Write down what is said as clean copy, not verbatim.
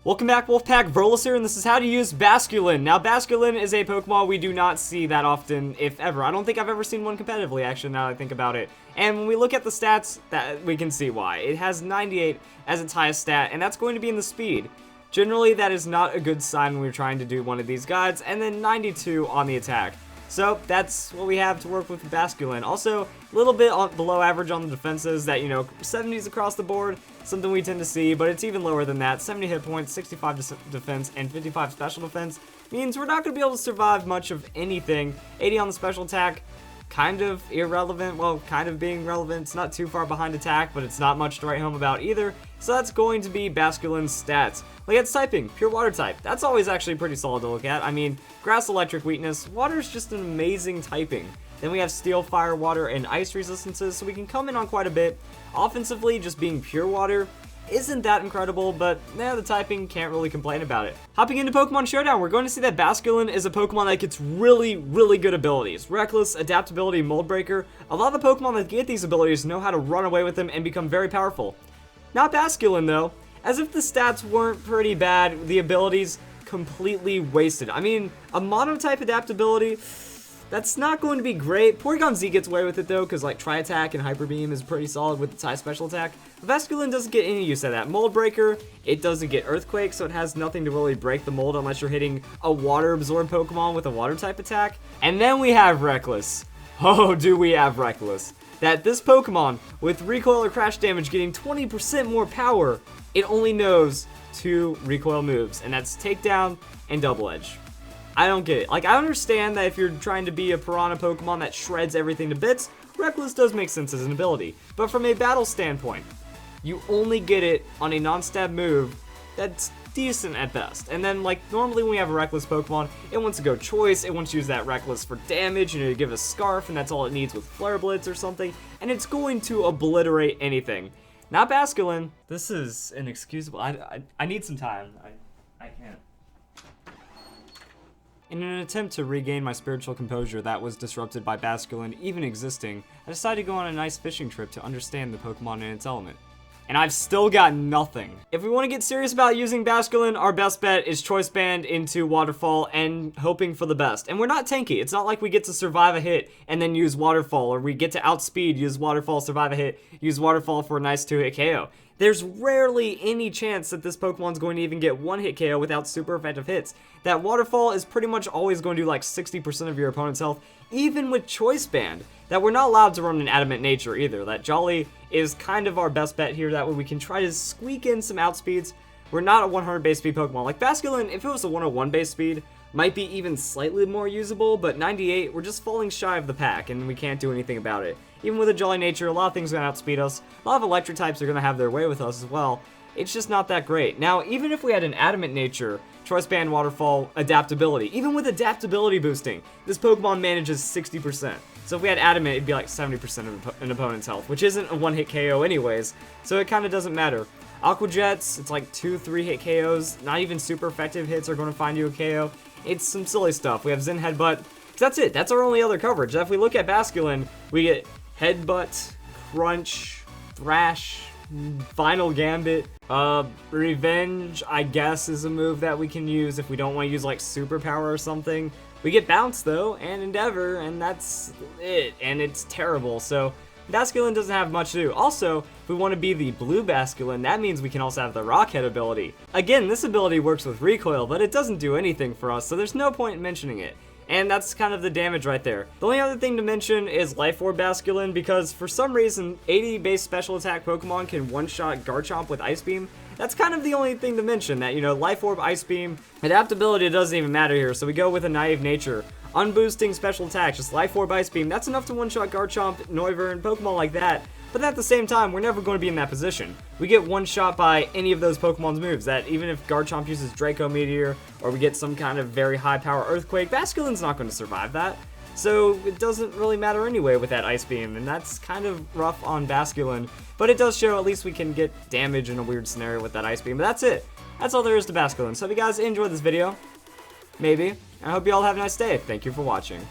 Welcome back, Wolfpack. Verlis here, and this is how to use Basculin. Now, Basculin is a Pokemon we do not see that often, if ever. I don't think I've ever seen one competitively, actually, now that I think about it. And when we look at the stats, that we can see why. It has 98 as its highest stat, and that's going to be in the speed. Generally, that is not a good sign when we're trying to do one of these guides, and then 92 on the attack. So, that's what we have to work with Basculin. Also, a little bit below average on the defenses, that, 70s across the board, something we tend to see, but it's even lower than that. 70 hit points, 65 defense, and 55 special defense means we're not going to be able to survive much of anything. 80 on the special attack, kind of irrelevant, well, kind of being relevant. It's not too far behind attack, but it's not much to write home about either. So that's going to be Basculin's stats. Look at its typing, pure water type. That's always actually pretty solid to look at. I mean, grass, electric, weakness. Water is just an amazing typing. Then we have steel, fire, water, and ice resistances, so we can come in on quite a bit. Offensively, just being pure water isn't that incredible, but the typing, can't really complain about it. Hopping into Pokemon Showdown, we're going to see that Basculin is a Pokemon that gets really, really good abilities. Reckless, Adaptability, Mold Breaker. A lot of the Pokemon that get these abilities know how to run away with them and become very powerful. Not Basculin, though. As if the stats weren't pretty bad, the abilities completely wasted. I mean, a Mono-type Adaptability, that's not going to be great. Porygon Z gets away with it, though, because like Tri-Attack and Hyper Beam is pretty solid with its high special attack. Basculin doesn't get any use of that. Mold Breaker, it doesn't get Earthquake, so it has nothing to really break the mold unless you're hitting a water-absorbed Pokemon with a water-type attack. And then we have Reckless. Oh, do we have Reckless. That this Pokemon, with recoil or crash damage getting 20% more power, it only knows 2 recoil moves, and that's Takedown and Double Edge. I don't get it. Like, I understand that if you're trying to be a Piranha Pokemon that shreds everything to bits, Reckless does make sense as an ability. But from a battle standpoint, you only get it on a non-stab move that's decent at best. And then, like, normally when we have a Reckless Pokemon, it wants to go Choice, it wants to use that Reckless for damage, to give a Scarf, and that's all it needs with Flare Blitz or something, and it's going to obliterate anything. Not Basculin. This is inexcusable. I need some time. I can't. In an attempt to regain my spiritual composure that was disrupted by Basculin even existing, I decided to go on a nice fishing trip to understand the Pokemon in its element. And I've still got nothing. If we want to get serious about using Basculin, our best bet is Choice Band into Waterfall and hoping for the best. And we're not tanky. It's not like we get to survive a hit and then use Waterfall, or we get to outspeed, use Waterfall, survive a hit, use Waterfall for a nice 2-hit KO. There's rarely any chance that this Pokemon's going to even get 1-hit KO without super effective hits. That Waterfall is pretty much always going to do like 60% of your opponent's health, even with Choice Band. That we're not allowed to run an Adamant Nature either. That Jolly is kind of our best bet here, that way we can try to squeak in some outspeeds. We're not a 100 base speed Pokemon. Like Basculin, if it was a 101 base speed, might be even slightly more usable, but 98, we're just falling shy of the pack, and we can't do anything about it. Even with a Jolly Nature, a lot of things are going to outspeed us. A lot of electric types are going to have their way with us as well. It's just not that great. Now, even if we had an Adamant Nature, Choice Band, Waterfall, Adaptability, even with Adaptability boosting, this Pokemon manages 60%. So if we had Adamant, it'd be like 70% of an opponent's health, which isn't a 1-hit KO anyways, so it kind of doesn't matter. Aqua Jets, it's like 2-3 hit KOs, not even super effective hits are going to find you a KO. It's some silly stuff. We have Zen Headbutt. That's it. That's our only other coverage. If we look at Basculin, we get Headbutt, Crunch, Thrash, Final Gambit. Revenge, I guess, is a move that we can use if we don't want to use like Superpower or something. We get Bounce though, and Endeavor, and that's it, and it's terrible. So Basculin doesn't have much to do. Also, if we want to be the blue Basculin, that means we can also have the Rockhead ability. Again, this ability works with recoil, but it doesn't do anything for us, so there's no point in mentioning it. And that's kind of the damage right there. The only other thing to mention is Life Orb Basculin, because for some reason, 80 base special attack Pokemon can one-shot Garchomp with Ice Beam. That's kind of the only thing to mention, that, Life Orb, Ice Beam, Adaptability doesn't even matter here, so we go with a Naive Nature. Unboosting special attacks, just Life Orb, Ice Beam, that's enough to one-shot Garchomp, Noivern, Pokemon like that. But at the same time, we're never going to be in that position. We get one shot by any of those Pokemon's moves, that even if Garchomp uses Draco Meteor, or we get some kind of very high power Earthquake, Basculin's not going to survive that. So it doesn't really matter anyway with that Ice Beam, and that's kind of rough on Basculin. But it does show at least we can get damage in a weird scenario with that Ice Beam. But that's it. That's all there is to Basculin. So if you guys enjoyed this video, maybe, I hope you all have a nice day. Thank you for watching.